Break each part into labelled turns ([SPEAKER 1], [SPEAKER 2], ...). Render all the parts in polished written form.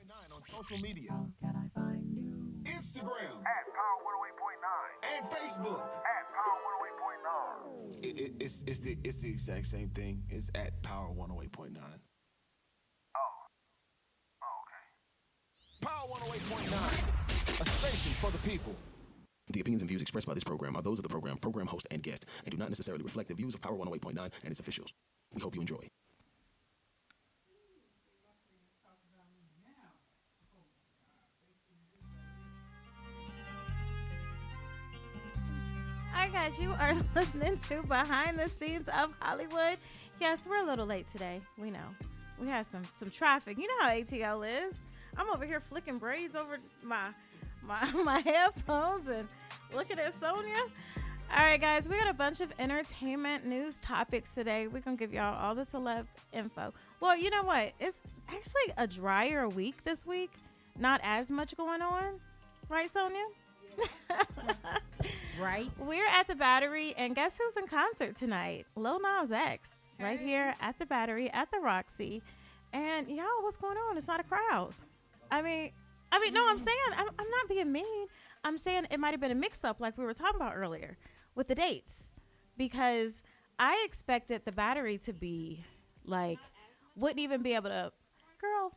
[SPEAKER 1] 108.9 on social media. Instagram
[SPEAKER 2] At Power 108.9.
[SPEAKER 1] and Facebook.
[SPEAKER 2] At Power 108.9.
[SPEAKER 1] It's the exact same thing. It's at Power 108.9.
[SPEAKER 2] Okay.
[SPEAKER 1] Power 108.9, a station for the people.
[SPEAKER 3] The opinions and views expressed by this program are those of the program host, and guest, and do not necessarily reflect the views of Power 108.9 and its officials. We hope you enjoy.
[SPEAKER 4] Hi guys, you are listening to Behind the Scenes of Hollywood. Yes, we're a little late today. We know. We had some traffic. You know how ATL is. I'm over here flicking braids over my headphones and looking at Sonia. All right, guys, we got a bunch of entertainment news topics today. We're going to give y'all all the celeb info. Well, you know what? It's actually a drier week this week. Not as much going on. Right, Sonia?
[SPEAKER 5] Right.
[SPEAKER 4] We're at the Battery, and guess who's in concert tonight? Lil Nas X, right here at the Battery at the Roxy. And y'all, what's going on? It's not a crowd. I mean, no, I'm saying I'm not being mean. I'm saying it might have been a mix-up, like we were talking about earlier, with the dates, because I expected the Battery to be like, wouldn't even be able to, girl.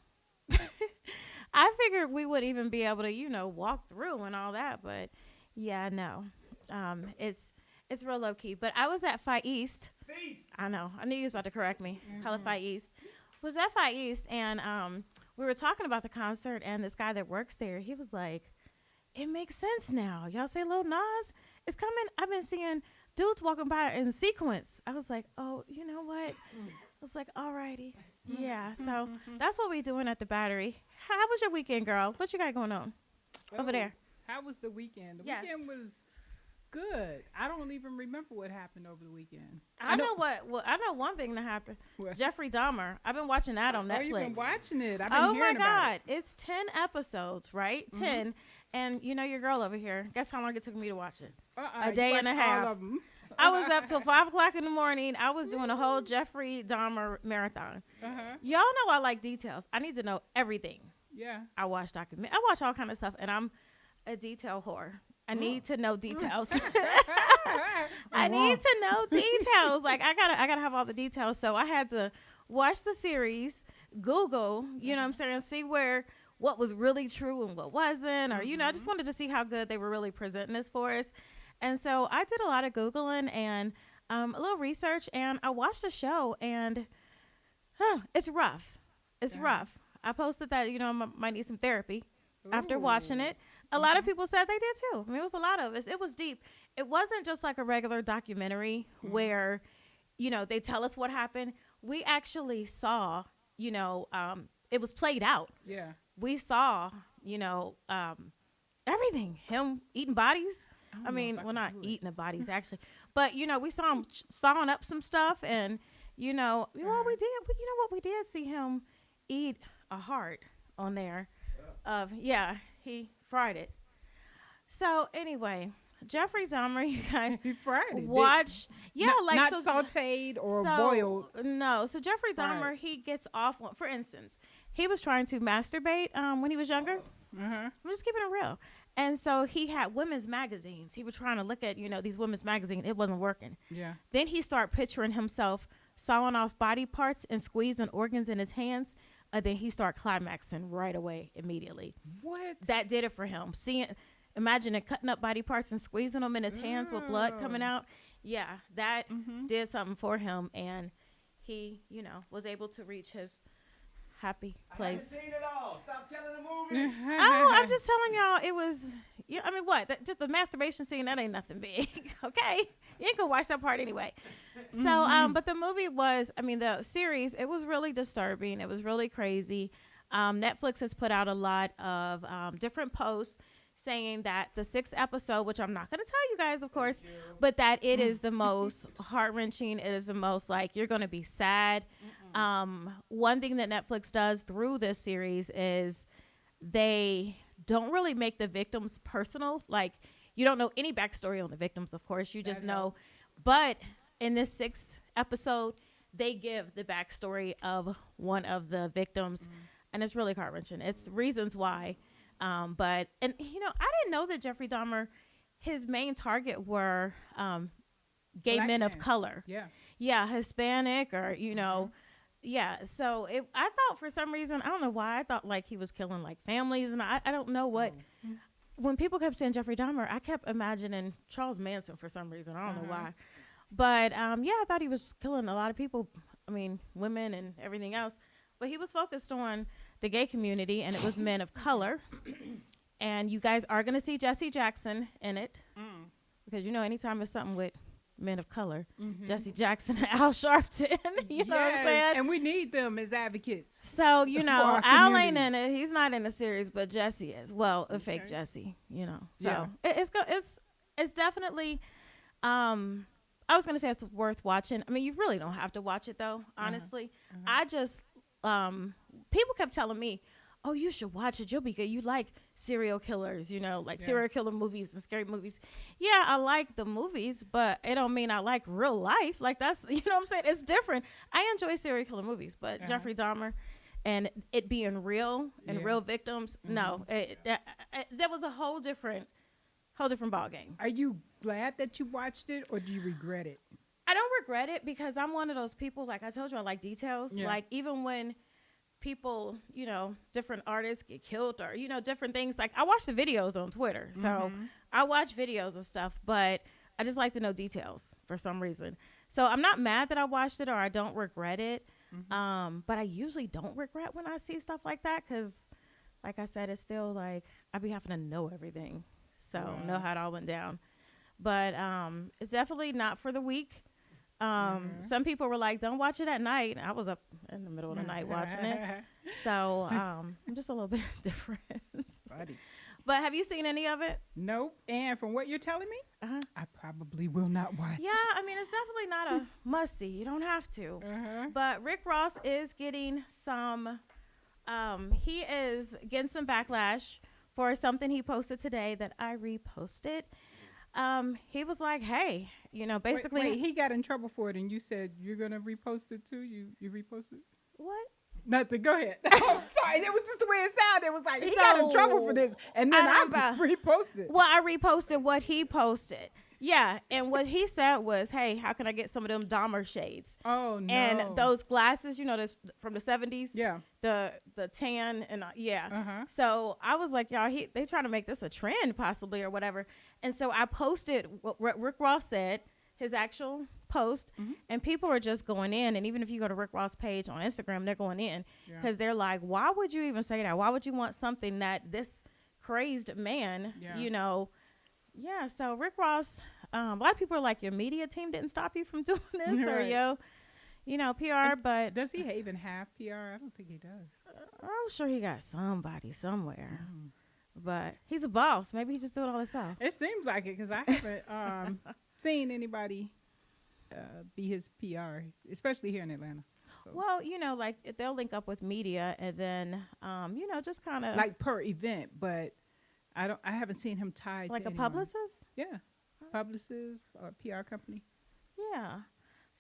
[SPEAKER 4] I figured we would even be able to, walk through and all that, but yeah, no. It's real low key. But I was at Phi East. I know. I knew you was about to correct me. Call it Phi East. Was at Phi East, and we were talking about the concert, and this guy that works there, he was like, "It makes sense now. Y'all say Lil Nas is coming. I've been seeing dudes walking by in sequence." I was like, "Oh, you know what?" I was like, "Alrighty, yeah." So that's what we doing at the Battery. How was your weekend, girl? What you got going on over there?
[SPEAKER 5] How was the weekend? The
[SPEAKER 4] Yes.
[SPEAKER 5] weekend was good. I don't even remember what happened over the weekend.
[SPEAKER 4] I know what. Well, I know one thing that happened.
[SPEAKER 5] What?
[SPEAKER 4] Jeffrey Dahmer. I've been watching that on
[SPEAKER 5] Oh,
[SPEAKER 4] Netflix.
[SPEAKER 5] you've been watching it. I've been
[SPEAKER 4] Oh my
[SPEAKER 5] hearing about
[SPEAKER 4] God!
[SPEAKER 5] it.
[SPEAKER 4] It's 10 episodes, right? 10. And your girl over here. Guess how long it took me to watch it? A
[SPEAKER 5] You
[SPEAKER 4] day and
[SPEAKER 5] watched
[SPEAKER 4] a half.
[SPEAKER 5] All of them.
[SPEAKER 4] I was up till 5 o'clock in the morning. I was doing a whole Jeffrey Dahmer marathon. Y'all know I like details. I need to know everything.
[SPEAKER 5] Yeah.
[SPEAKER 4] I watch I watch all kind of stuff, and I'm a detail whore. I need to know details. I need to know details. Like I gotta have all the details. So I had to watch the series, Google, you know what I'm saying, see what was really true and what wasn't, or I just wanted to see how good they were really presenting this for us. And so I did a lot of Googling and a little research, and I watched the show, and it's rough. It's rough. I posted that, I might need some therapy after watching it. A lot of people said they did too. I mean, it was a lot of us. It was deep. It wasn't just like a regular documentary where, they tell us what happened. We actually saw, it was played out.
[SPEAKER 5] Yeah.
[SPEAKER 4] We saw, everything. Him eating bodies. I mean, well, not eating the bodies actually, but we saw him sawing up some stuff, and we did. But you know what? We did see him eat a heart on there. He fried it. So anyway, Jeffrey Dahmer, you guys
[SPEAKER 5] He fried it.
[SPEAKER 4] watch.
[SPEAKER 5] Not sauteed or boiled.
[SPEAKER 4] No, so Jeffrey Dahmer,
[SPEAKER 5] Fried.
[SPEAKER 4] he gets off. For instance, he was trying to masturbate when he was younger. I'm just keeping it real. And so he had women's magazines. He was trying to look at, these women's magazines. It wasn't working.
[SPEAKER 5] Yeah.
[SPEAKER 4] Then he started picturing himself sawing off body parts and squeezing organs in his hands. Then he started climaxing right away, immediately.
[SPEAKER 5] What?
[SPEAKER 4] That did it for him. Imagine it, cutting up body parts and squeezing them in his hands with blood coming out. Yeah, that did something for him. And he, was able to reach his happy place.
[SPEAKER 2] Seen it all. Stop telling the movie.
[SPEAKER 4] Oh, I'm just telling y'all, it was. I mean, what? Just the masturbation scene. That ain't nothing big. Okay, you ain't gonna watch that part anyway. So, but the movie was. I mean, the series. It was really disturbing. It was really crazy. Netflix has put out a lot of different posts saying that the 6th episode, which I'm not gonna tell you guys, of course, but that it is the most heart wrenching. It is the most you're gonna be sad. One thing that Netflix does through this series is they don't really make the victims personal. Like, you don't know any backstory on the victims, of course. You just know. But in this 6th episode, they give the backstory of one of the victims. and it's really heart wrenching. It's reasons why. But I didn't know that Jeffrey Dahmer, his main target were gay
[SPEAKER 5] Black
[SPEAKER 4] men of
[SPEAKER 5] men.
[SPEAKER 4] color.
[SPEAKER 5] Yeah.
[SPEAKER 4] Hispanic or yeah. So I thought for some reason, I don't know why, I thought like he was killing like families, and I don't know what. When people kept saying Jeffrey Dahmer, I kept imagining Charles Manson for some reason. I don't know why. But I thought he was killing a lot of people. I mean, women and everything else. But he was focused on the gay community, and it was men of color. And you guys are going to see Jesse Jackson in it. Because, anytime it's something with men of color, Jesse Jackson and Al Sharpton, you know what I'm saying?
[SPEAKER 5] And we need them as advocates.
[SPEAKER 4] So,
[SPEAKER 5] our
[SPEAKER 4] Al ain't
[SPEAKER 5] community.
[SPEAKER 4] in it. He's not in the series, but Jesse is. Well, a fake Jesse, So it's definitely, I was going to say it's worth watching. I mean, you really don't have to watch it, though, honestly. I just, people kept telling me, oh, you should watch it. You'll be good. You like serial killers, serial killer movies and scary movies. Yeah, I like the movies, but it don't mean I like real life. Like that's, you know what I'm saying? It's different. I enjoy serial killer movies, but Jeffrey Dahmer and it being real and real victims, no, that was a whole different ball game.
[SPEAKER 5] Are you glad that you watched it, or do you regret it?
[SPEAKER 4] I don't regret it because I'm one of those people, like I told you, I like details.
[SPEAKER 5] Yeah.
[SPEAKER 4] Like even when people, different artists get killed or, different things. Like I watch the videos on Twitter. So I watch videos of stuff, but I just like to know details for some reason. So I'm not mad that I watched it or I don't regret it. But I usually don't regret when I see stuff like that because, like I said, it's still like I be having to know everything. So know how it all went down. But it's definitely not for the weak. Some people were like, don't watch it at night. I was up in the middle of the night watching it. So I'm just a little bit different.
[SPEAKER 5] Buddy.
[SPEAKER 4] But have you seen any of it?
[SPEAKER 5] Nope. And from what you're telling me, I probably will not watch.
[SPEAKER 4] Yeah, I mean, it's definitely not a must-see. You don't have to. But Rick Ross is getting some, he is getting some backlash for something he posted today that I reposted. He was like, hey, basically.
[SPEAKER 5] Wait, he got in trouble for it, and you said you're going to repost it too? You reposted?
[SPEAKER 4] What?
[SPEAKER 5] Nothing. Go ahead. I'm sorry. It was just the way it sounded. It was like, he got in trouble for this, and then I reposted.
[SPEAKER 4] Well, I reposted what he posted. Yeah, and what he said was, hey, how can I get some of them Dahmer shades?
[SPEAKER 5] Oh, no.
[SPEAKER 4] And those glasses, this from the 70s?
[SPEAKER 5] Yeah.
[SPEAKER 4] The tan and So I was like, y'all, they trying to make this a trend possibly or whatever. And so I posted what Rick Ross said, his actual post, and people are just going in. And even if you go to Rick Ross' page on Instagram, they're going in because they're like, why would you even say that? Why would you want something that this crazed man, Yeah, so Rick Ross, a lot of people are like, your media team didn't stop you from doing this or PR, but
[SPEAKER 5] does he even have PR? I don't think he does.
[SPEAKER 4] I'm sure he got somebody somewhere, but he's a boss. Maybe he just do it all himself.
[SPEAKER 5] It seems like it because I haven't seen anybody be his PR, especially here in Atlanta. So.
[SPEAKER 4] Well, like they'll link up with media and then, just kind of
[SPEAKER 5] like per event, but I haven't seen him tied
[SPEAKER 4] like
[SPEAKER 5] to
[SPEAKER 4] a
[SPEAKER 5] anyone.
[SPEAKER 4] publicist.
[SPEAKER 5] Yeah, publicist or PR company.
[SPEAKER 4] Yeah.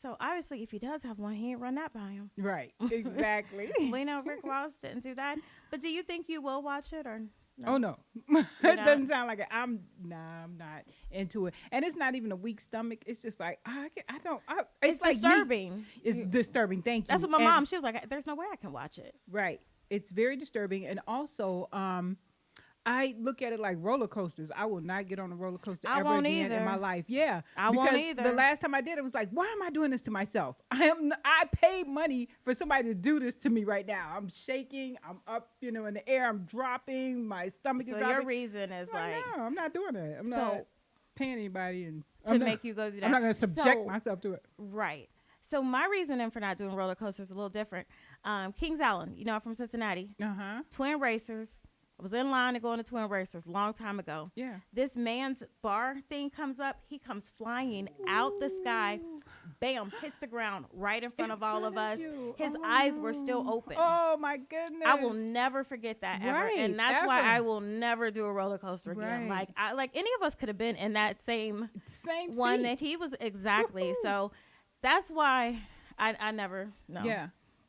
[SPEAKER 4] So obviously, if he does have one, he ain't run that by him.
[SPEAKER 5] Right. Exactly.
[SPEAKER 4] We know Rick Ross didn't do that. But do you think you will watch it or? No?
[SPEAKER 5] Oh no, it doesn't sound like it. I'm not into it, and it's not even a weak stomach. It's just like it's like
[SPEAKER 4] disturbing.
[SPEAKER 5] It's disturbing. Thank you.
[SPEAKER 4] That's what my mom. She was like, "There's no way I can watch it."
[SPEAKER 5] Right. It's very disturbing, and also, I look at it like roller coasters. I will not get on a roller coaster ever again in my life. Yeah,
[SPEAKER 4] I won't either.
[SPEAKER 5] The last time I did, it was like, why am I doing this to myself? I paid money for somebody to do this to me right now. I'm shaking. I'm up, in the air. I'm dropping. My stomach is dropping.
[SPEAKER 4] So your reason is like,
[SPEAKER 5] no, I'm not doing it. I'm not paying anybody
[SPEAKER 4] make you go do that.
[SPEAKER 5] I'm not going to subject myself to it.
[SPEAKER 4] Right. So my reasoning for not doing roller coasters is a little different. Kings Island, I'm from Cincinnati. Twin Racers. I was in line to go into Twin Racers a long time ago.
[SPEAKER 5] Yeah.
[SPEAKER 4] This man's bar thing comes up. He comes flying out the sky. Bam, hits the ground right in front of all of us. His eyes were still open.
[SPEAKER 5] Oh, my goodness.
[SPEAKER 4] I will never forget that ever.
[SPEAKER 5] Right,
[SPEAKER 4] And that's why I will never do a roller coaster again.
[SPEAKER 5] Right.
[SPEAKER 4] Like any of us could have been in that same one
[SPEAKER 5] seat
[SPEAKER 4] that he was exactly. So that's why I never, no.
[SPEAKER 5] Yeah.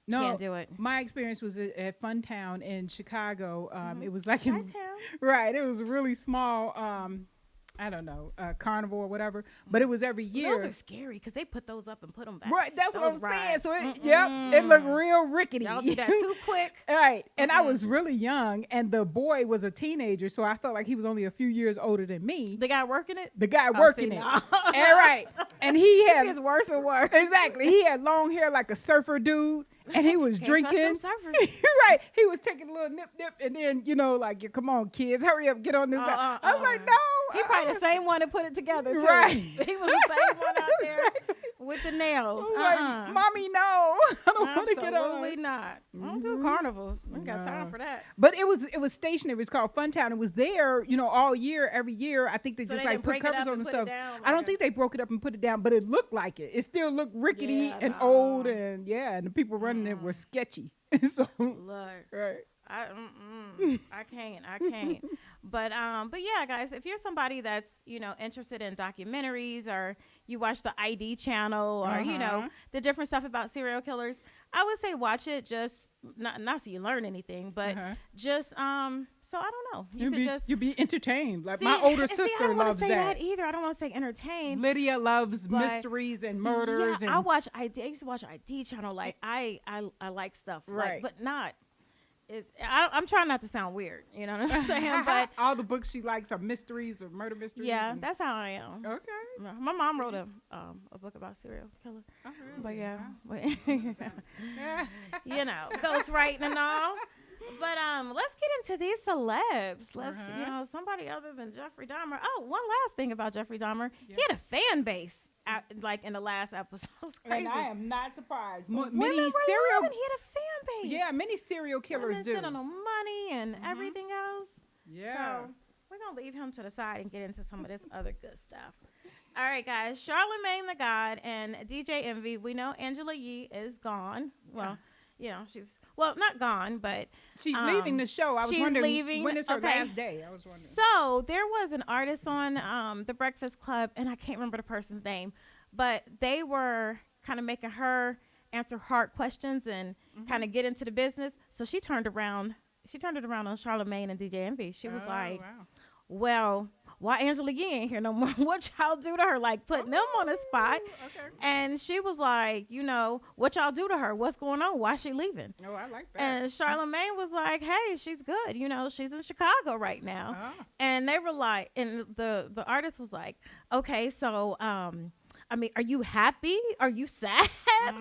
[SPEAKER 5] No,
[SPEAKER 4] Can't do it.
[SPEAKER 5] My experience was at Funtown in Chicago. It was like in,
[SPEAKER 4] Chi-town.
[SPEAKER 5] right. It was really small. I don't know, carnival or whatever. But it was every year.
[SPEAKER 4] Those are scary because they put those up and put them back.
[SPEAKER 5] Right, that's what
[SPEAKER 4] Those
[SPEAKER 5] I'm saying.
[SPEAKER 4] rides.
[SPEAKER 5] So it looked real rickety.
[SPEAKER 4] Y'all do that too quick.
[SPEAKER 5] Right, and I was really young, and the boy was a teenager, so I felt like he was only a few years older than me.
[SPEAKER 4] The guy working it?
[SPEAKER 5] The guy
[SPEAKER 4] Oh,
[SPEAKER 5] working
[SPEAKER 4] see,
[SPEAKER 5] it,
[SPEAKER 4] no.
[SPEAKER 5] and right, and he
[SPEAKER 4] It
[SPEAKER 5] had
[SPEAKER 4] gets worse and worse.
[SPEAKER 5] exactly. He had long hair like a surfer dude, and he was
[SPEAKER 4] Can't trust
[SPEAKER 5] drinking.
[SPEAKER 4] them surfers.
[SPEAKER 5] Right, he was taking a little nip, and then like, come on, kids, hurry up, get on this. I was like, no.
[SPEAKER 4] He probably the same one that put it together too.
[SPEAKER 5] Right.
[SPEAKER 4] He was the same one out there with the nails.
[SPEAKER 5] I was like, mommy, no, I don't want to get on.
[SPEAKER 4] Absolutely not. I don't do carnivals. I ain't got time for that.
[SPEAKER 5] But it was stationary. It was called Funtown. It was there, all year, every year. I think they
[SPEAKER 4] So
[SPEAKER 5] just
[SPEAKER 4] they
[SPEAKER 5] like
[SPEAKER 4] didn't
[SPEAKER 5] put
[SPEAKER 4] break it
[SPEAKER 5] covers
[SPEAKER 4] up
[SPEAKER 5] on
[SPEAKER 4] and
[SPEAKER 5] the
[SPEAKER 4] put it
[SPEAKER 5] stuff.
[SPEAKER 4] down
[SPEAKER 5] I don't
[SPEAKER 4] like
[SPEAKER 5] think they broke it up and put it down, but it looked like it. It still looked rickety
[SPEAKER 4] Yeah,
[SPEAKER 5] and
[SPEAKER 4] no.
[SPEAKER 5] old, and and the people running it were sketchy. So
[SPEAKER 4] Look.
[SPEAKER 5] right.
[SPEAKER 4] I can't. But yeah, guys, if you're somebody that's, interested in documentaries, or you watch the ID channel, or, the different stuff about serial killers, I would say watch it, just not so you learn anything, but just, so I don't know.
[SPEAKER 5] You'll be entertained. Like
[SPEAKER 4] See,
[SPEAKER 5] my older
[SPEAKER 4] and
[SPEAKER 5] sister
[SPEAKER 4] see, I don't want
[SPEAKER 5] loves
[SPEAKER 4] to say
[SPEAKER 5] that.
[SPEAKER 4] that either. I don't want to say entertain.
[SPEAKER 5] Lydia loves
[SPEAKER 4] But-
[SPEAKER 5] mysteries and murders.
[SPEAKER 4] Yeah,
[SPEAKER 5] and
[SPEAKER 4] I watch ID. I used to watch ID channel. Like I like stuff,
[SPEAKER 5] Right.
[SPEAKER 4] but not. I'm trying not to sound weird. You know what I'm saying? But
[SPEAKER 5] all the books she likes are mysteries or murder mysteries.
[SPEAKER 4] yeah,
[SPEAKER 5] and-
[SPEAKER 4] that's how I am.
[SPEAKER 5] okay.
[SPEAKER 4] My mom wrote a book about serial killer.
[SPEAKER 5] Oh,
[SPEAKER 4] But
[SPEAKER 5] really?
[SPEAKER 4] yeah, ghostwriting and all. But let's get into these celebs. Let's somebody other than Jeffrey Dahmer. Oh, one last thing about Jeffrey Dahmer.
[SPEAKER 5] Yeah.
[SPEAKER 4] He had a fan base like in the last episode. It was crazy.
[SPEAKER 5] And I am not surprised.
[SPEAKER 4] Women
[SPEAKER 5] Many
[SPEAKER 4] were
[SPEAKER 5] serial,
[SPEAKER 4] loving. He had a fan base.
[SPEAKER 5] yeah, many serial killers
[SPEAKER 4] Women
[SPEAKER 5] do.
[SPEAKER 4] sitting on money and everything else.
[SPEAKER 5] Yeah.
[SPEAKER 4] So we're gonna leave him to the side and get into some of this other good stuff. All right, guys. Charlamagne the God and DJ Envy. We know Angela Yee is gone. Well, she's not gone, but
[SPEAKER 5] She's leaving the show. I was
[SPEAKER 4] she's
[SPEAKER 5] wondering
[SPEAKER 4] leaving.
[SPEAKER 5] when is her
[SPEAKER 4] Okay.
[SPEAKER 5] last day. I was wondering.
[SPEAKER 4] So there was an artist on The Breakfast Club, and I can't remember the person's name, but they were kind of making her answer hard questions and kind of get into the business. So she turned around. She turned it around on Charlamagne and DJ Envy. She was like,
[SPEAKER 5] wow.
[SPEAKER 4] well, why Angela Yee ain't here no more? What y'all do to her? Like putting them on the spot.
[SPEAKER 5] Okay.
[SPEAKER 4] And she was like, what y'all do to her? What's going on? Why she leaving?
[SPEAKER 5] Oh, I like that.
[SPEAKER 4] And Charlamagne was like, hey, she's good. She's in Chicago right now.
[SPEAKER 5] Ah.
[SPEAKER 4] And they were like, and the artist was like, okay, so, are you happy? Are you sad?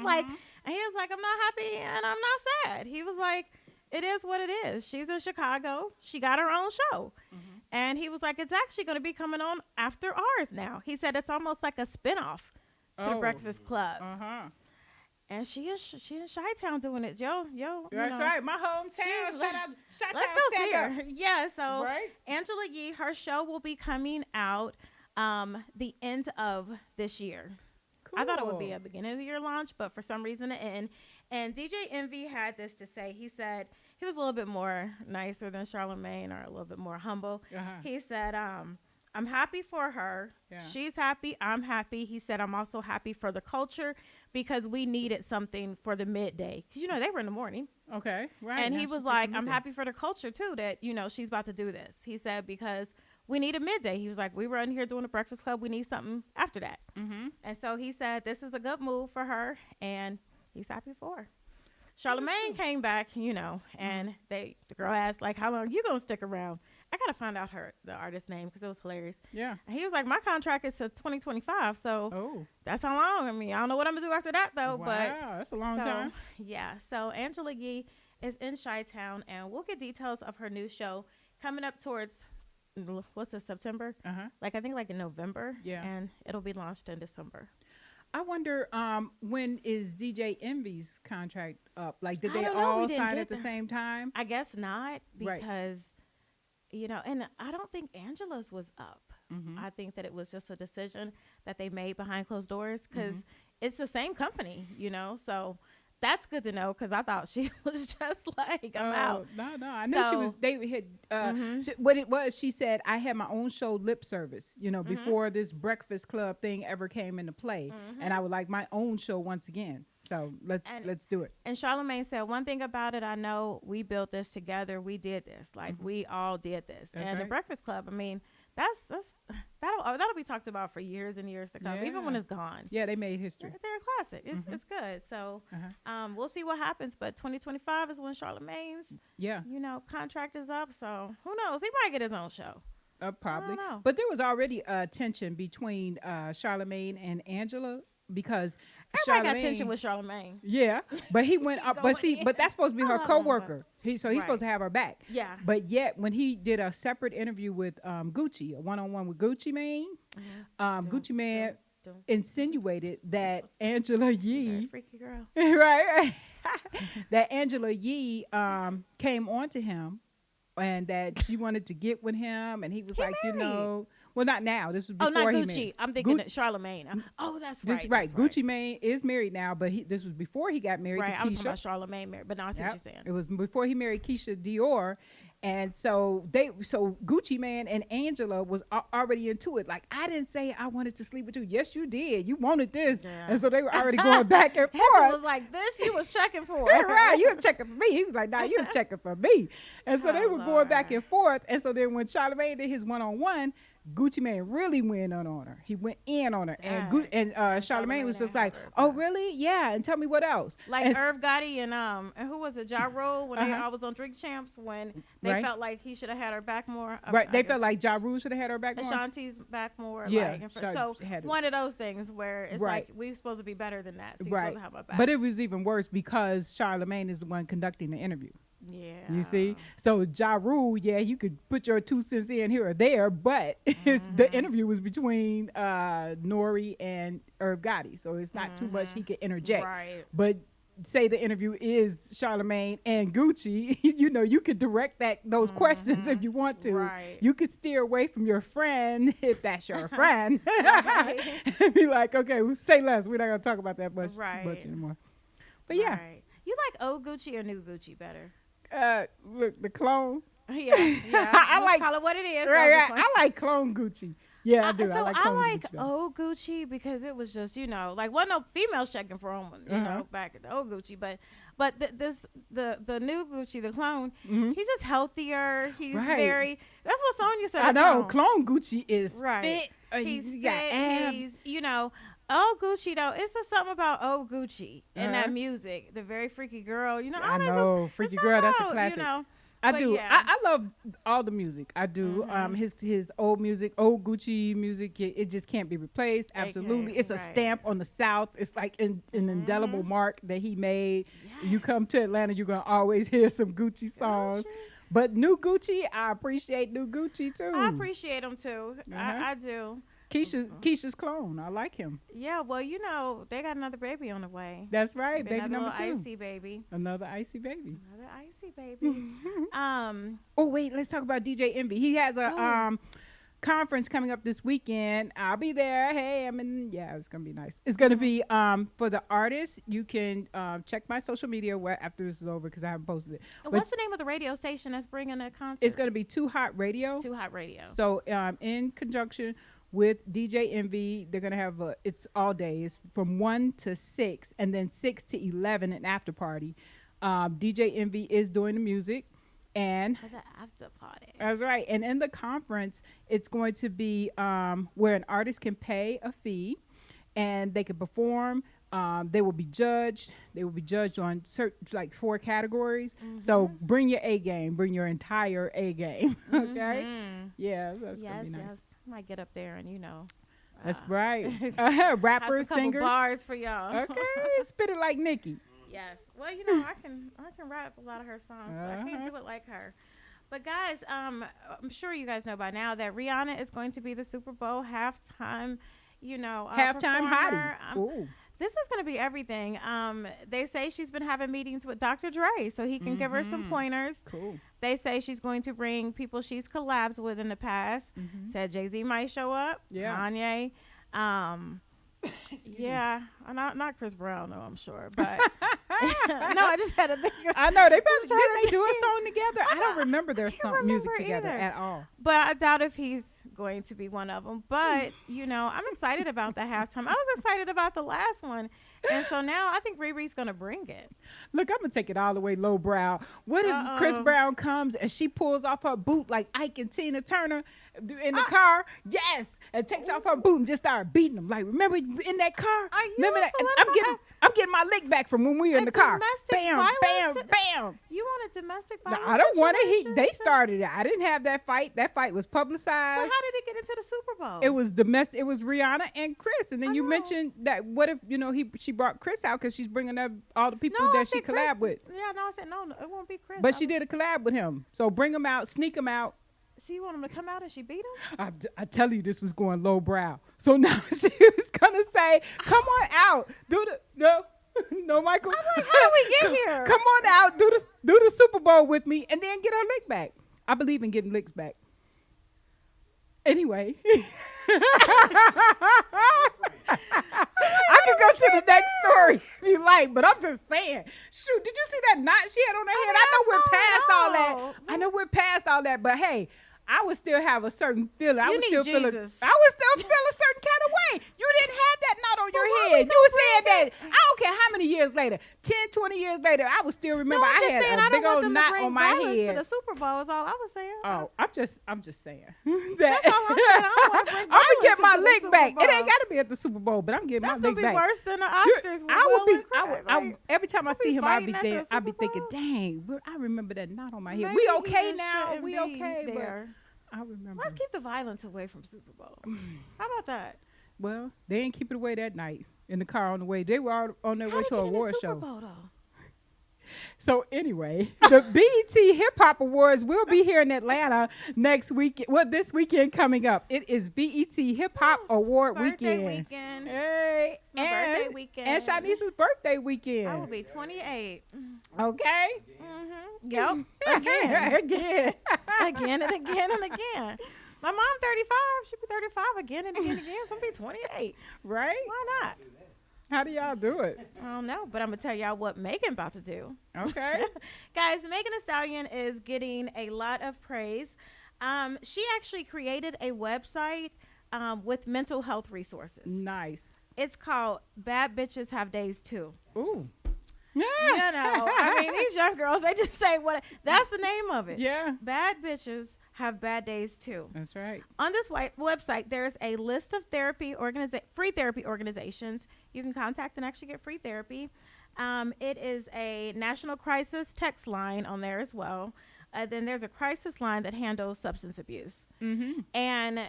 [SPEAKER 4] Like, and he was like, I'm not happy and I'm not sad. He was like, it is what it is. She's in Chicago. She got her own show. And he was like, it's actually going to be coming on after ours now. He said it's almost like a spinoff to The
[SPEAKER 5] Oh.
[SPEAKER 4] Breakfast Club.
[SPEAKER 5] Uh-huh.
[SPEAKER 4] And she in Chi-Town doing it, yo.
[SPEAKER 5] That's right. My hometown.
[SPEAKER 4] She-
[SPEAKER 5] Shout out. Shout
[SPEAKER 4] Let's
[SPEAKER 5] out.
[SPEAKER 4] go
[SPEAKER 5] Stand
[SPEAKER 4] see
[SPEAKER 5] up.
[SPEAKER 4] her. Yeah, so
[SPEAKER 5] Right.
[SPEAKER 4] Angela Yee, her show will be coming out the end of this year. I thought it would be
[SPEAKER 5] Cool.
[SPEAKER 4] a beginning of the year launch, but for some reason it end. And DJ Envy had this to say. He said he was a little bit more nicer than Charlamagne, or a little bit more humble.
[SPEAKER 5] Uh-huh.
[SPEAKER 4] He said, I'm happy for her.
[SPEAKER 5] Yeah.
[SPEAKER 4] She's happy. I'm happy. He said, I'm also happy for the culture because we needed something for the midday. Because, they were in the morning.
[SPEAKER 5] Okay. Right.
[SPEAKER 4] And
[SPEAKER 5] now
[SPEAKER 4] he
[SPEAKER 5] she's
[SPEAKER 4] was
[SPEAKER 5] taking
[SPEAKER 4] like,
[SPEAKER 5] the
[SPEAKER 4] I'm
[SPEAKER 5] day.
[SPEAKER 4] happy for the culture, too, that, she's about to do this. He said, because we need a midday. He was like, we were in here doing the Breakfast Club. We need something after that.
[SPEAKER 5] Mm-hmm.
[SPEAKER 4] And so he said, this is a good move for her. And he's happy for her. Charlamagne came back, and the girl asked, like, how long you going to stick around? I got to find out the artist's name because it was hilarious.
[SPEAKER 5] Yeah.
[SPEAKER 4] And he was like, my contract is to 2025. So
[SPEAKER 5] Oh.
[SPEAKER 4] that's how long. I don't know what I'm going to do after that, though.
[SPEAKER 5] Wow.
[SPEAKER 4] But
[SPEAKER 5] That's a long
[SPEAKER 4] so,
[SPEAKER 5] time.
[SPEAKER 4] yeah. So Angela Yee is in Chi-Town, and we'll get details of her new show coming up towards, what's this, September?
[SPEAKER 5] Uh-huh.
[SPEAKER 4] I think in November.
[SPEAKER 5] Yeah.
[SPEAKER 4] And it'll be launched in December.
[SPEAKER 5] I wonder when is DJ Envy's contract up? Like, did
[SPEAKER 4] I
[SPEAKER 5] they
[SPEAKER 4] don't know. We
[SPEAKER 5] all
[SPEAKER 4] didn't
[SPEAKER 5] sign
[SPEAKER 4] get
[SPEAKER 5] at the
[SPEAKER 4] that.
[SPEAKER 5] same time?
[SPEAKER 4] I guess not,
[SPEAKER 5] Right.
[SPEAKER 4] because, and I don't think Angela's was up.
[SPEAKER 5] Mm-hmm.
[SPEAKER 4] I think that it was just a decision that they made behind closed doors because
[SPEAKER 5] Mm-hmm.
[SPEAKER 4] it's the same company, so that's good to know because I thought she was just like, I'm out.
[SPEAKER 5] No. I knew she was.
[SPEAKER 4] So-
[SPEAKER 5] They had what it was. She said, "I had my own show, Lip Service. Before this Breakfast Club thing ever came into play, and I would like my own show once again." So
[SPEAKER 4] And-
[SPEAKER 5] let's do it.
[SPEAKER 4] And Charlamagne said, one thing about it, I know we built this together. We did this. Like, we all did this.
[SPEAKER 5] That's
[SPEAKER 4] and the
[SPEAKER 5] right.
[SPEAKER 4] Breakfast Club, I mean, that'll be talked about for years and years to come, even when
[SPEAKER 5] Yeah.
[SPEAKER 4] it's gone.
[SPEAKER 5] Yeah, they made history.
[SPEAKER 4] They're a classic. It's good. So we'll see what happens. But 2025 is when Charlamagne's,
[SPEAKER 5] Yeah,
[SPEAKER 4] contract is up. So who knows? He might get his own show.
[SPEAKER 5] probably.
[SPEAKER 4] know.
[SPEAKER 5] But there was already a tension between Charlamagne and Angela because
[SPEAKER 4] Everybody got
[SPEAKER 5] Charlamagne-
[SPEAKER 4] tension with Charlamagne.
[SPEAKER 5] Yeah, but he went up. But
[SPEAKER 4] going
[SPEAKER 5] but that's supposed to be
[SPEAKER 4] I
[SPEAKER 5] her
[SPEAKER 4] love him, but-
[SPEAKER 5] coworker. He's supposed to have her back.
[SPEAKER 4] Yeah.
[SPEAKER 5] But yet, when he did a separate interview with Gucci, a one-on-one with Gucci Mane, Gucci Mane
[SPEAKER 4] dun.
[SPEAKER 5] insinuated that Angela Yee,
[SPEAKER 4] Freaky girl.
[SPEAKER 5] right, that Angela Yee came on to him, and that she wanted to get with him, and he was like,
[SPEAKER 4] married.
[SPEAKER 5] well, not now. This was
[SPEAKER 4] Oh,
[SPEAKER 5] before
[SPEAKER 4] not
[SPEAKER 5] he
[SPEAKER 4] Gucci.
[SPEAKER 5] married.
[SPEAKER 4] I'm thinking that Charlamagne. Oh, that's
[SPEAKER 5] This
[SPEAKER 4] right.
[SPEAKER 5] right.
[SPEAKER 4] that's right.
[SPEAKER 5] Gucci Mane is married now, but this was before he got married
[SPEAKER 4] Right.
[SPEAKER 5] to
[SPEAKER 4] I was talking
[SPEAKER 5] Keisha.
[SPEAKER 4] about Charlamagne married, but now I see what you're saying.
[SPEAKER 5] It was before he married Keisha Dior. And so Gucci Mane and Angela was already into it. Like, I didn't say I wanted to sleep with you. Yes, you did. You wanted this.
[SPEAKER 4] Yeah.
[SPEAKER 5] And so they were already going back and
[SPEAKER 4] Angela
[SPEAKER 5] forth.
[SPEAKER 4] was like, this you was checking for.
[SPEAKER 5] Right, you was checking for me. He was like, nah, you was checking for me. And so they
[SPEAKER 4] Oh,
[SPEAKER 5] were going back
[SPEAKER 4] Lord.
[SPEAKER 5] and forth. And so then when Charlamagne did his one-on-one, Gucci Mane really went on her. He went in on her. And
[SPEAKER 4] Dang.
[SPEAKER 5] Charlamagne
[SPEAKER 4] Charlamagne
[SPEAKER 5] was just
[SPEAKER 4] had
[SPEAKER 5] like,
[SPEAKER 4] her.
[SPEAKER 5] oh, really? Yeah. And tell me what else.
[SPEAKER 4] Like
[SPEAKER 5] And
[SPEAKER 4] Irv Gotti and who was it, Ja Rule, when they
[SPEAKER 5] Uh-huh.
[SPEAKER 4] all was on Drink Champs, when they
[SPEAKER 5] Right.
[SPEAKER 4] felt like he should have had her back more.
[SPEAKER 5] right, they felt like Ja Rule should have had her back more.
[SPEAKER 4] Ashanti's back more.
[SPEAKER 5] Yeah,
[SPEAKER 4] Like, and
[SPEAKER 5] Sha-
[SPEAKER 4] so
[SPEAKER 5] had it.
[SPEAKER 4] one of those things where it's
[SPEAKER 5] Right.
[SPEAKER 4] like we're supposed to be better than that. So you're
[SPEAKER 5] Right.
[SPEAKER 4] supposed to have her back.
[SPEAKER 5] But it was even worse because Charlamagne is the one conducting the interview.
[SPEAKER 4] yeah.
[SPEAKER 5] You see? So Ja Rule, yeah, you could put your 2 cents in here or there, but the interview was between Nori and Irv Gotti. So it's not too much he could interject.
[SPEAKER 4] Right.
[SPEAKER 5] But say the interview is Charlamagne and Gucci, you could direct those questions if you want to.
[SPEAKER 4] Right.
[SPEAKER 5] You could steer away from your friend if that's your friend.
[SPEAKER 4] Right.
[SPEAKER 5] And be like, okay, say less. We're not gonna talk about that much too
[SPEAKER 4] Right.
[SPEAKER 5] much anymore. But yeah,
[SPEAKER 4] Right. You like old Gucci or new Gucci better?
[SPEAKER 5] look, the clone.
[SPEAKER 4] Yeah.
[SPEAKER 5] I
[SPEAKER 4] Let's
[SPEAKER 5] like-
[SPEAKER 4] call it what it is.
[SPEAKER 5] Right,
[SPEAKER 4] I'm
[SPEAKER 5] right.
[SPEAKER 4] just like-
[SPEAKER 5] I like clone Gucci. Yeah, I do.
[SPEAKER 4] So
[SPEAKER 5] I like clone Gucci better.
[SPEAKER 4] old Gucci because it was just like wasn't no females checking for him, back at the old Gucci, but the new Gucci, the clone, he's just healthier. He's
[SPEAKER 5] Right.
[SPEAKER 4] very. That's what Sonya said.
[SPEAKER 5] I know.
[SPEAKER 4] Clone.
[SPEAKER 5] Clone Gucci is
[SPEAKER 4] Right.
[SPEAKER 5] fit.
[SPEAKER 4] He's
[SPEAKER 5] he got
[SPEAKER 4] fit.
[SPEAKER 5] abs.
[SPEAKER 4] He's old Gucci though. It's just something about old Gucci and that
[SPEAKER 5] Uh-huh.
[SPEAKER 4] music, the very freaky girl.
[SPEAKER 5] I
[SPEAKER 4] all that
[SPEAKER 5] know,
[SPEAKER 4] just,
[SPEAKER 5] Freaky
[SPEAKER 4] it's
[SPEAKER 5] Girl, that's a
[SPEAKER 4] about,
[SPEAKER 5] classic. I
[SPEAKER 4] but
[SPEAKER 5] do.
[SPEAKER 4] yeah.
[SPEAKER 5] I love all the music. I do. His old music, old Gucci music, it just can't be replaced. Absolutely.
[SPEAKER 4] can't,
[SPEAKER 5] It's a
[SPEAKER 4] right.
[SPEAKER 5] stamp on the South. It's like an indelible mark that he made. You come to Atlanta, you're going to always hear some Gucci songs.
[SPEAKER 4] sure.
[SPEAKER 5] But new Gucci, I appreciate new Gucci too.
[SPEAKER 4] I appreciate him too.
[SPEAKER 5] Uh-huh.
[SPEAKER 4] I do.
[SPEAKER 5] Keisha's clone. I like him.
[SPEAKER 4] Yeah, well, they got another baby on the way.
[SPEAKER 5] That's right. Baby
[SPEAKER 4] Another
[SPEAKER 5] number
[SPEAKER 4] little
[SPEAKER 5] 2.
[SPEAKER 4] icy baby.
[SPEAKER 5] Another icy baby.
[SPEAKER 4] Another icy baby.
[SPEAKER 5] Oh wait, let's talk about DJ Envy. He has a
[SPEAKER 4] Oh.
[SPEAKER 5] conference coming up this weekend. I'll be there. Hey, it's gonna be nice. It's gonna be for the artists. You can check my social media after this is over because I haven't posted it.
[SPEAKER 4] And
[SPEAKER 5] But
[SPEAKER 4] what's the name of the radio station that's bringing a concert?
[SPEAKER 5] it's gonna be Too Hot Radio.
[SPEAKER 4] Too Hot Radio.
[SPEAKER 5] So in conjunction with DJ Envy, they're gonna have it's all day. It's from 1 to 6, and then 6 to 11 an after party. DJ Envy is doing the music, and
[SPEAKER 4] That's an after party.
[SPEAKER 5] that's right. And in the conference, it's going to be where an artist can pay a fee, and they can perform. They will be judged. They will be judged on certain 4 categories. So bring your A game. Bring your entire A game. Okay. Yeah, that's gonna be nice.
[SPEAKER 4] Yes. I might get up there and
[SPEAKER 5] That's right.
[SPEAKER 4] have
[SPEAKER 5] Rappers,
[SPEAKER 4] a couple
[SPEAKER 5] singers.
[SPEAKER 4] bars for y'all.
[SPEAKER 5] Okay, spit it like Nikki.
[SPEAKER 4] Yes. Well, I can rap a lot of her songs, but I can't do it like her. But guys, I'm sure you guys know by now that Rihanna is going to be the Super Bowl halftime,
[SPEAKER 5] Halftime
[SPEAKER 4] performer.
[SPEAKER 5] hottie. Ooh.
[SPEAKER 4] This is going to be everything. They say she's been having meetings with Dr. Dre so he can give her some pointers.
[SPEAKER 5] Cool.
[SPEAKER 4] They say she's going to bring people she's collabed with in the past. Said Jay-Z might show up.
[SPEAKER 5] Yeah.
[SPEAKER 4] Kanye. Yeah. Not Chris Brown, though, I'm sure. But no, I just had to think.
[SPEAKER 5] I know they
[SPEAKER 4] trying
[SPEAKER 5] did
[SPEAKER 4] to
[SPEAKER 5] they do a song together? I don't remember their
[SPEAKER 4] can't
[SPEAKER 5] music
[SPEAKER 4] remember
[SPEAKER 5] together
[SPEAKER 4] either.
[SPEAKER 5] at all.
[SPEAKER 4] But I doubt if he's going to be one of them. But, I'm excited about the halftime. I was excited about the last one. And so now I think Riri's gonna bring it.
[SPEAKER 5] Look, I'm gonna take it all the way lowbrow. What if Chris Brown comes and she pulls off her boot like Ike and Tina Turner in the car? Yes, and takes off her boot and just start beating them. Like, remember in that car?
[SPEAKER 4] Are you
[SPEAKER 5] Remember
[SPEAKER 4] a
[SPEAKER 5] that?
[SPEAKER 4] celebrity?
[SPEAKER 5] I'm getting my lick back from when we were in
[SPEAKER 4] A
[SPEAKER 5] the car.
[SPEAKER 4] domestic
[SPEAKER 5] Bam,
[SPEAKER 4] violence?
[SPEAKER 5] bam, bam.
[SPEAKER 4] You want a domestic
[SPEAKER 5] No,
[SPEAKER 4] violence?
[SPEAKER 5] I don't want it.
[SPEAKER 4] situation?
[SPEAKER 5] They started it. I didn't have that fight. That fight was
[SPEAKER 4] But
[SPEAKER 5] publicized.
[SPEAKER 4] how did it get into the Super Bowl?
[SPEAKER 5] It was domestic. It was Rihanna and Chris. And then
[SPEAKER 4] I
[SPEAKER 5] you
[SPEAKER 4] know.
[SPEAKER 5] mentioned that what if she brought Chris out because she's bringing up all the people
[SPEAKER 4] No, I
[SPEAKER 5] that she
[SPEAKER 4] said Chris.
[SPEAKER 5] collabed with.
[SPEAKER 4] Yeah, no, I said no, it won't be Chris.
[SPEAKER 5] But she did a collab with him. So bring him out, sneak him out.
[SPEAKER 4] So you want him to come out and she beat him?
[SPEAKER 5] I tell you, this was going low brow. So now she was gonna say, "Come on out, do the no, Michael.
[SPEAKER 4] I'm like, how did we get here?
[SPEAKER 5] Come on out, do the Super Bowl with me, and then get our lick back. I believe in getting licks back. Anyway, I could go to the next story if you like, but I'm just saying. Shoot, did you see that knot she had on her head? I know we're past all that. I know we're past all that, but hey, I would still have a certain feeling. I
[SPEAKER 4] You
[SPEAKER 5] would
[SPEAKER 4] need
[SPEAKER 5] still feel
[SPEAKER 4] Jesus.
[SPEAKER 5] I would still feel a certain kind of way. You didn't have that knot on your
[SPEAKER 4] why
[SPEAKER 5] head.
[SPEAKER 4] we
[SPEAKER 5] You were
[SPEAKER 4] gonna
[SPEAKER 5] saying
[SPEAKER 4] bring
[SPEAKER 5] that. I don't care how many years later, 10, 20 years later, I would still remember
[SPEAKER 4] I'm
[SPEAKER 5] I
[SPEAKER 4] just
[SPEAKER 5] had
[SPEAKER 4] saying,
[SPEAKER 5] a
[SPEAKER 4] I
[SPEAKER 5] big
[SPEAKER 4] don't want
[SPEAKER 5] old
[SPEAKER 4] them to
[SPEAKER 5] knot
[SPEAKER 4] bring
[SPEAKER 5] on my
[SPEAKER 4] violence
[SPEAKER 5] head.
[SPEAKER 4] to the Super Bowl is all I was saying.
[SPEAKER 5] Oh, I'm just saying.
[SPEAKER 4] That's all I'm saying. I don't want to bring
[SPEAKER 5] I'm gonna get
[SPEAKER 4] violence
[SPEAKER 5] my
[SPEAKER 4] into the
[SPEAKER 5] lick
[SPEAKER 4] Super
[SPEAKER 5] back. It
[SPEAKER 4] Bowl.
[SPEAKER 5] ain't gotta be at the Super Bowl, but I'm getting
[SPEAKER 4] That's
[SPEAKER 5] my
[SPEAKER 4] gonna
[SPEAKER 5] lick
[SPEAKER 4] be
[SPEAKER 5] back.
[SPEAKER 4] worse than the
[SPEAKER 5] Dude,
[SPEAKER 4] Oscars. with
[SPEAKER 5] I would
[SPEAKER 4] Will
[SPEAKER 5] be.
[SPEAKER 4] and Craig. Like,
[SPEAKER 5] Every time I
[SPEAKER 4] we'll be
[SPEAKER 5] see him, I'll be
[SPEAKER 4] fighting at
[SPEAKER 5] thinking.
[SPEAKER 4] the
[SPEAKER 5] I'll be
[SPEAKER 4] Super
[SPEAKER 5] thinking,
[SPEAKER 4] Bowl.
[SPEAKER 5] dang, I remember that knot on my head.
[SPEAKER 4] maybe
[SPEAKER 5] We
[SPEAKER 4] he
[SPEAKER 5] okay
[SPEAKER 4] just
[SPEAKER 5] now?
[SPEAKER 4] shouldn't
[SPEAKER 5] We
[SPEAKER 4] be
[SPEAKER 5] okay?
[SPEAKER 4] there.
[SPEAKER 5] But I remember.
[SPEAKER 4] Let's keep the violence away from Super Bowl. How about that?
[SPEAKER 5] Well, they didn't keep it away that night in the car on the way. They were all on their
[SPEAKER 4] How
[SPEAKER 5] way
[SPEAKER 4] did
[SPEAKER 5] to
[SPEAKER 4] it
[SPEAKER 5] a
[SPEAKER 4] get in the
[SPEAKER 5] award
[SPEAKER 4] Super
[SPEAKER 5] show.
[SPEAKER 4] Bowl, though?
[SPEAKER 5] So anyway, the BET Hip Hop Awards will be here in Atlanta next week. Well, this weekend coming up. It is BET Hip Hop Award
[SPEAKER 4] Birthday
[SPEAKER 5] weekend.
[SPEAKER 4] weekend.
[SPEAKER 5] Hey,
[SPEAKER 4] It's my birthday weekend.
[SPEAKER 5] And Shanice's birthday weekend.
[SPEAKER 4] I will be 28.
[SPEAKER 5] Okay.
[SPEAKER 4] Mm-hmm. Yep. Again.
[SPEAKER 5] Again.
[SPEAKER 4] Again and again and again. My mom 35. She'll be 35 again and again and again. So I'll be 28.
[SPEAKER 5] Right?
[SPEAKER 4] Why not?
[SPEAKER 5] How do y'all do it?
[SPEAKER 4] I don't know, but I'm gonna tell y'all what Megan about to do.
[SPEAKER 5] Okay.
[SPEAKER 4] Guys, Megan Thee Stallion is getting a lot of praise. She actually created a website with mental health resources.
[SPEAKER 5] Nice.
[SPEAKER 4] It's called Bad Bitches Have Days Too.
[SPEAKER 5] Ooh.
[SPEAKER 4] You know, I mean, these young girls, they just say what. That's the name of it.
[SPEAKER 5] Yeah.
[SPEAKER 4] Bad Bitches Have Bad Days Too.
[SPEAKER 5] That's right.
[SPEAKER 4] On this website, there's a list of free therapy organizations you can contact and actually get free therapy. It is a national crisis text line on there as well. Then there's a crisis line that handles substance abuse.
[SPEAKER 5] Mm-hmm.
[SPEAKER 4] And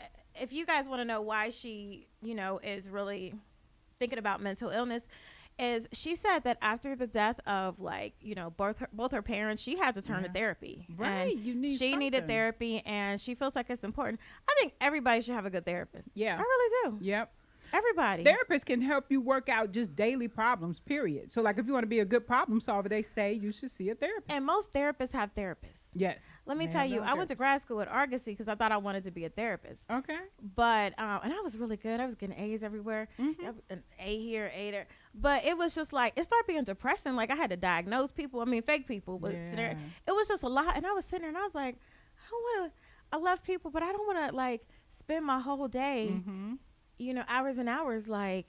[SPEAKER 4] if you guys want to know why she, is really thinking about mental illness, is she said that after the death of both her parents, she had to turn to therapy.
[SPEAKER 5] Right.
[SPEAKER 4] And
[SPEAKER 5] You need
[SPEAKER 4] she needed
[SPEAKER 5] something.
[SPEAKER 4] therapy, and she feels like it's important. I think everybody should have a good therapist.
[SPEAKER 5] Yeah.
[SPEAKER 4] I really do.
[SPEAKER 5] Yep.
[SPEAKER 4] Everybody.
[SPEAKER 5] Therapists can help you work out just daily problems, period. So, like, if you want to be a good problem solver, they say you should see a therapist.
[SPEAKER 4] And most therapists have therapists.
[SPEAKER 5] yes.
[SPEAKER 4] Let me
[SPEAKER 5] They
[SPEAKER 4] tell
[SPEAKER 5] have
[SPEAKER 4] you,
[SPEAKER 5] their
[SPEAKER 4] I went to
[SPEAKER 5] therapists.
[SPEAKER 4] grad school at Argosy because I thought I wanted to be a therapist.
[SPEAKER 5] Okay.
[SPEAKER 4] But and I was really good. I was getting A's everywhere. An A here, A there. But it was just like, it started being depressing. Like, I had to diagnose people. I mean, fake people. But
[SPEAKER 5] Yeah.
[SPEAKER 4] it was just a lot. And I was sitting there and I was like, I love people, but I don't want to, like, spend my whole day,
[SPEAKER 5] Mm-hmm.
[SPEAKER 4] Hours and hours, like,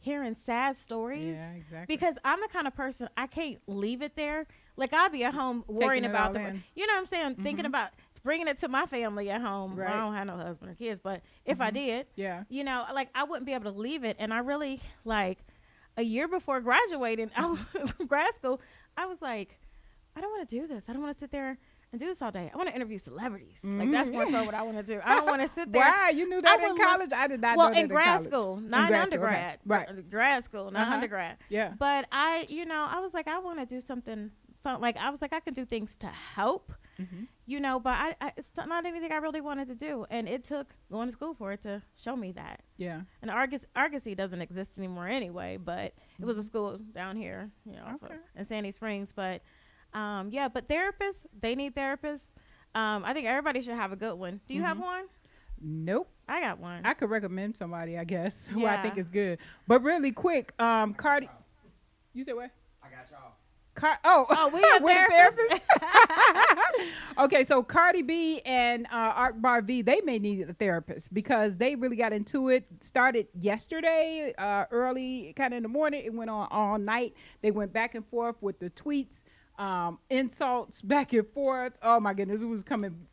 [SPEAKER 4] hearing sad stories.
[SPEAKER 5] Yeah, exactly.
[SPEAKER 4] Because I'm the kind of person, I can't leave it there. Like, I'll be at home worrying
[SPEAKER 5] it
[SPEAKER 4] about
[SPEAKER 5] all
[SPEAKER 4] the,
[SPEAKER 5] in.
[SPEAKER 4] you know what I'm saying? Thinking about bringing it to my family at home. Well, I
[SPEAKER 5] Right.
[SPEAKER 4] don't have no husband or kids, but if I did,
[SPEAKER 5] Yeah.
[SPEAKER 4] like, I wouldn't be able to leave it. And I really, like, a year before graduating grad school, I was like, I don't want to do this. I don't want to sit there and do this all day. I want to interview celebrities. Like, that's more so what I want to do. I don't want to sit there.
[SPEAKER 5] Wow, you knew that
[SPEAKER 4] I
[SPEAKER 5] in
[SPEAKER 4] would love-
[SPEAKER 5] college? I did not
[SPEAKER 4] Well,
[SPEAKER 5] know that
[SPEAKER 4] in grad
[SPEAKER 5] college.
[SPEAKER 4] school,
[SPEAKER 5] In
[SPEAKER 4] not in
[SPEAKER 5] grad school, okay.
[SPEAKER 4] undergrad.
[SPEAKER 5] Right.
[SPEAKER 4] Grad school, not
[SPEAKER 5] Uh-huh.
[SPEAKER 4] undergrad.
[SPEAKER 5] Yeah.
[SPEAKER 4] But I was like, I want to do something fun. Like, I was like, I can do things to help, but it's not anything I really wanted to do. And it took going to school for it to show me that.
[SPEAKER 5] Yeah.
[SPEAKER 4] And Argosy doesn't exist anymore anyway, but it was a school down here,
[SPEAKER 5] Okay.
[SPEAKER 4] in Sandy Springs. But, but therapists, they need therapists. I think everybody should have a good one. Do you have one?
[SPEAKER 5] Nope.
[SPEAKER 4] I got one.
[SPEAKER 5] I could recommend somebody, I guess, who I
[SPEAKER 4] Yeah.
[SPEAKER 5] think is good. But really quick, Cardi. You said what?
[SPEAKER 2] I got y'all.
[SPEAKER 4] we a
[SPEAKER 5] we're
[SPEAKER 4] therapist.
[SPEAKER 5] Okay, so Cardi B and Art Bar V, they may need a therapist because they really got into it. Started yesterday, early, kind of in the morning. It went on all night. They went back and forth with the tweets, insults back and forth. Oh my goodness, it was coming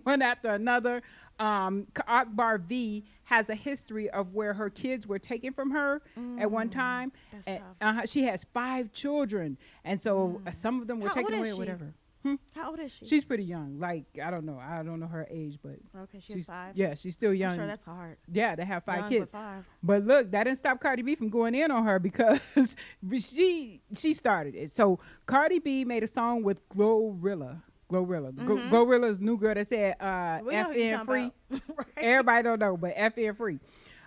[SPEAKER 5] one after another. Art Bar V has a history of where her kids were taken from her at one time.
[SPEAKER 4] That's
[SPEAKER 5] She has 5 children, and so some of them were
[SPEAKER 4] How
[SPEAKER 5] taken
[SPEAKER 4] old
[SPEAKER 5] away
[SPEAKER 4] is
[SPEAKER 5] or
[SPEAKER 4] she?
[SPEAKER 5] whatever.
[SPEAKER 4] How old is she?
[SPEAKER 5] She's pretty young. Like, I don't know her age, but
[SPEAKER 4] okay. She's 5.
[SPEAKER 5] yeah, she's still young.
[SPEAKER 4] I'm sure that's hard.
[SPEAKER 5] Yeah, they have 5
[SPEAKER 4] Young
[SPEAKER 5] kids.
[SPEAKER 4] with 5.
[SPEAKER 5] But look, that didn't stop Cardi B from going in on her because she started it. So Cardi B made a song with Glorilla. Glorilla's new girl that said
[SPEAKER 4] We know who you
[SPEAKER 5] FN
[SPEAKER 4] talking
[SPEAKER 5] free.
[SPEAKER 4] about. Right.
[SPEAKER 5] Everybody don't know, but FN free.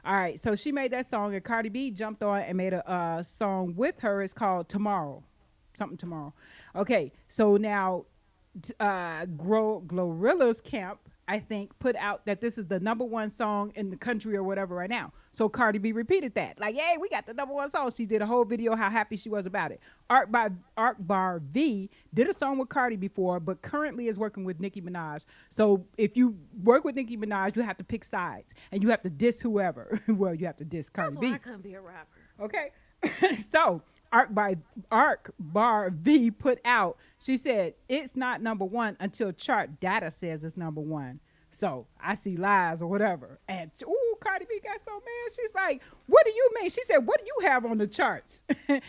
[SPEAKER 5] All right, so she made that song, and Cardi B jumped on and made a song with her. It's called Tomorrow, something Tomorrow. Okay, so now Glorilla's camp, I think, put out that this is the #1 song in the country or whatever right now. So Cardi B repeated that, like, "Hey, we got the #1 song." She did a whole video how happy she was about it. Art Bar V did a song with Cardi before, but currently is working with Nicki Minaj. So if you work with Nicki Minaj, you have to pick sides and you have to diss whoever. Well, you have to diss Cardi
[SPEAKER 4] That's
[SPEAKER 5] B.
[SPEAKER 4] why I couldn't be a rapper.
[SPEAKER 5] Okay. So Art Bar V put out, she said, "It's not #1 until chart data says it's #1. So I see lies or whatever." And Cardi B got so mad. She's like, "What do you mean?" She said, "What do you have on the charts?" and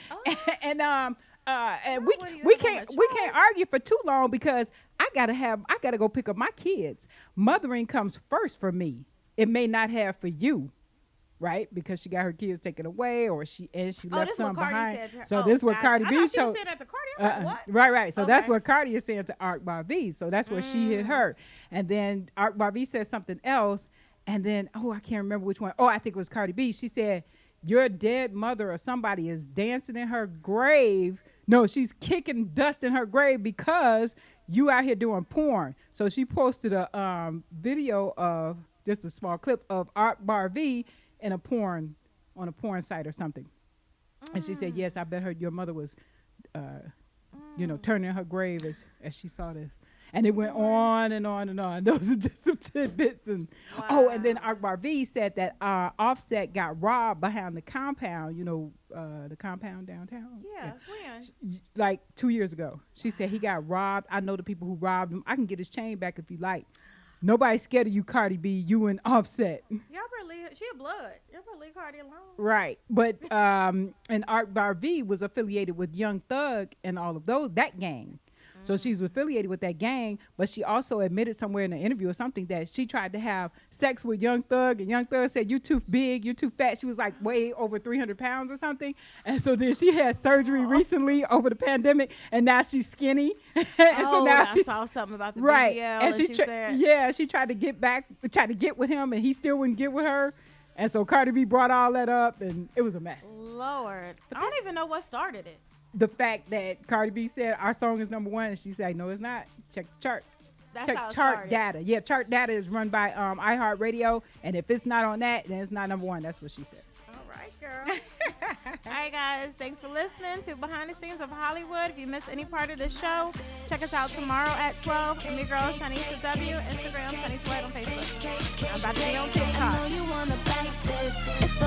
[SPEAKER 4] what do you
[SPEAKER 5] we
[SPEAKER 4] have on
[SPEAKER 5] can't
[SPEAKER 4] the
[SPEAKER 5] argue for too long because I gotta go pick up my kids. Mothering comes first for me. It may not have for you. Right, because she got her kids taken away, or she left
[SPEAKER 4] this
[SPEAKER 5] some
[SPEAKER 4] what Cardi
[SPEAKER 5] behind.
[SPEAKER 4] said to her.
[SPEAKER 5] So this what
[SPEAKER 4] gotcha.
[SPEAKER 5] Cardi
[SPEAKER 4] I
[SPEAKER 5] B
[SPEAKER 4] thought she
[SPEAKER 5] told.
[SPEAKER 4] was saying that to Cardi. I'm like, what?
[SPEAKER 5] Right. So that's
[SPEAKER 4] Okay.
[SPEAKER 5] what Cardi is saying to Art Bar V. So that's where she hit her, and then Art Bar V said something else, and then I can't remember which one. I think it was Cardi B. She said, "Your dead mother or somebody is dancing in her grave." No, she's kicking dust in her grave because you out here doing porn. So she posted a video of just a small clip of Art Bar V in on a porn site or something. And she said, "Yes, I bet your mother was, turning in her grave as she saw this." And it went on and on and on. Those are just some tidbits. And and then Art Bar V said that Offset got robbed behind the compound, the compound downtown.
[SPEAKER 4] Yeah, when?
[SPEAKER 5] Like 2 years ago. She said he got robbed. I know the people who robbed him. I can get his chain back if you like. Nobody's scared of you, Cardi B. You and Offset.
[SPEAKER 4] Y'all better leave. She a blood. Y'all better leave Cardi alone.
[SPEAKER 5] Right. But and Art Bar V was affiliated with Young Thug and all of that gang. So she's affiliated with that gang, but she also admitted somewhere in an interview or something that she tried to have sex with Young Thug, and Young Thug said, "You too big, you too fat." She was like way over 300 pounds or something. And so then she had surgery recently over the pandemic, and now she's skinny. And so now
[SPEAKER 4] I saw something about the
[SPEAKER 5] right.
[SPEAKER 4] BBL,
[SPEAKER 5] And she
[SPEAKER 4] said,
[SPEAKER 5] she tried to get with him, and he still wouldn't get with her. And so Cardi B brought all that up, and it was a mess.
[SPEAKER 4] Lord, I don't even know what started it.
[SPEAKER 5] The fact that Cardi B said our song is #1, and she said, "No, it's not. Check the charts."
[SPEAKER 4] That's
[SPEAKER 5] Check
[SPEAKER 4] how it
[SPEAKER 5] chart
[SPEAKER 4] started.
[SPEAKER 5] data. Yeah, chart data is run by iHeartRadio, and if it's not on that, then it's not #1. That's what she said.
[SPEAKER 4] All right, girl. All right, guys. Thanks for listening to Behind the Scenes of Hollywood. If you missed any part of the show, check us out tomorrow at 12. I'm your girl, Shanice W. Instagram, Shanice White on Facebook. I'm about to be on TikTok.
[SPEAKER 6] I know you wanna bite this.